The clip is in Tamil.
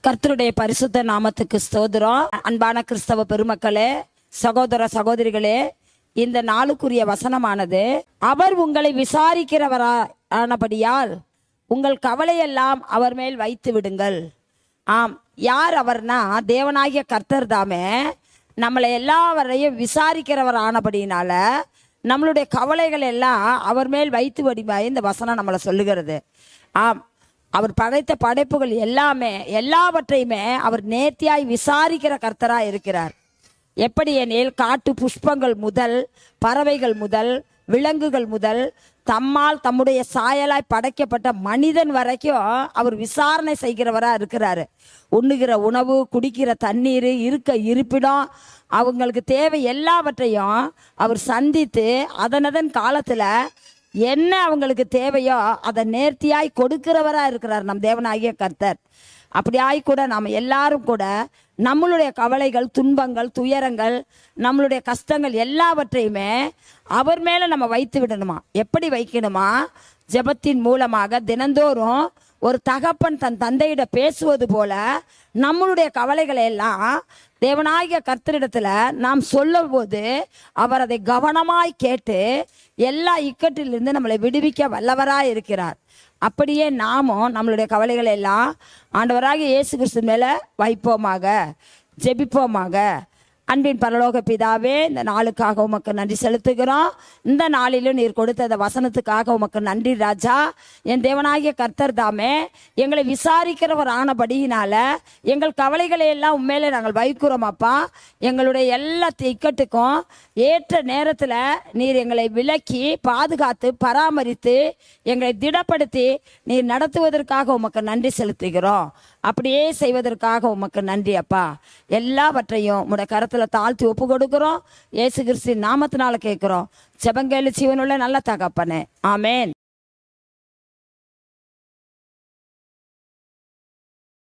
கர்த்தருடைய பரிசுத்த நாமத்துக்கு ஸ்தோத்திரம். அன்பான கிறிஸ்தவ பெருமக்களே, சகோதர சகோதரிகளே, இந்த நாளுக்குரிய வசனமானது, அவர் உங்களை விசாரிக்கிறவரானபடியால் உங்கள் கவலையெல்லாம் அவர் மேல் வைத்து விடுங்கள். ஆம், யார் அவர்னா தேவனாகிய கர்த்தர் தாமே நம்மளை எல்லாவரையும் விசாரிக்கிறவர் ஆனபடினால நம்மளுடைய கவலைகள் எல்லாம் அவர் மேல் வைத்து விடுமாய் இந்த வசனம் நம்மளை சொல்லுகிறது. ஆம், அவர் படைத்த படைப்புகள் எல்லாவற்றையுமே அவர் நேர்த்தியாய் விசாரிக்கிற கர்த்தராக இருக்கிறார். எப்படி எனில், காட்டு புஷ்பங்கள் முதல், பறவைகள் முதல், விலங்குகள் முதல், தம்முடைய சாயலாய் படைக்கப்பட்ட மனிதன் வரைக்கும் அவர் விசாரணை செய்கிறவராக இருக்கிறாரு. உண்ணுகிற உணவு, குடிக்கிற தண்ணீர், இருக்க இருப்பிடம், அவங்களுக்கு தேவை எல்லாவற்றையும் அவர் சந்தித்து அதனதன் காலத்தில் என்ன அவங்களுக்கு தேவையோ அதை நேர்த்தியாய் கொடுக்கிறவராக இருக்கிறார் நம் தேவனாகிய கர்த்தர். அப்படியாய் கூட நாம் எல்லாரும் கூட நம்மளுடைய கவலைகள், துன்பங்கள், துயரங்கள், நம்மளுடைய கஷ்டங்கள் எல்லாவற்றையுமே அவர் மேலே நம்ம வைத்து விடணுமா. எப்படி வைக்கணுமா? ஜெபத்தின் மூலமாக தினந்தோறும் ஒரு தகப்பன் தன் தந்தையிட பேசுவது போல நம்மளுடைய கவலைகளை எல்லாம் தேவனாகிய கர்த்தரிடத்துல நாம் சொல்லும் போது அவர் அதை கவனமாய் கேட்டு எல்லா இக்கட்டிலிருந்து நம்மளை விடுவிக்க வல்லவராய் இருக்கிறார். அப்படியே நாமும் நம்மளுடைய கவலைகளை எல்லாம் ஆண்டவராகிய இயேசு கிறிஸ்து மேலே வைப்போமாக, ஜெபிப்போமாக. அன்பின் பரலோக பிதாவே, இந்த நாளுக்காக உமக்கு நன்றி செலுத்துகிறோம். இந்த நாளிலும் நீர் கொடுத்த அந்த வசனத்துக்காக உமக்கு நன்றி ராஜா. என் தேவனாகிய கர்த்தர் தாமே எங்களை விசாரிக்கிறவர் ஆனபடியினால எங்கள் கவலைகளை எல்லாம் உண்மையிலே நாங்கள் வைக்கிறோம் அப்பா. எங்களுடைய எல்லா இக்கட்டுக்கும் ஏற்ற நேரத்தில் நீர் எங்களை விலக்கி பாதுகாத்து பராமரித்து எங்களை திடப்படுத்தி நீர் நடத்துவதற்காக உமக்கு நன்றி செலுத்துகிறோம். அப்படியே செய்வதற்காக உமக்கு நன்றி அப்பா. எல்லாவற்றையும் உம்முடைய கரத்தில் தாழ்த்தி ஒப்பு கொடுக்கிறோம். இயேசு கிறிஸ்துவின் நாமத்தினால கேட்கிறோம். ஜெபங்கேளு ஜீவனுள்ள நல்ல தகப்பனே, ஆமேன்.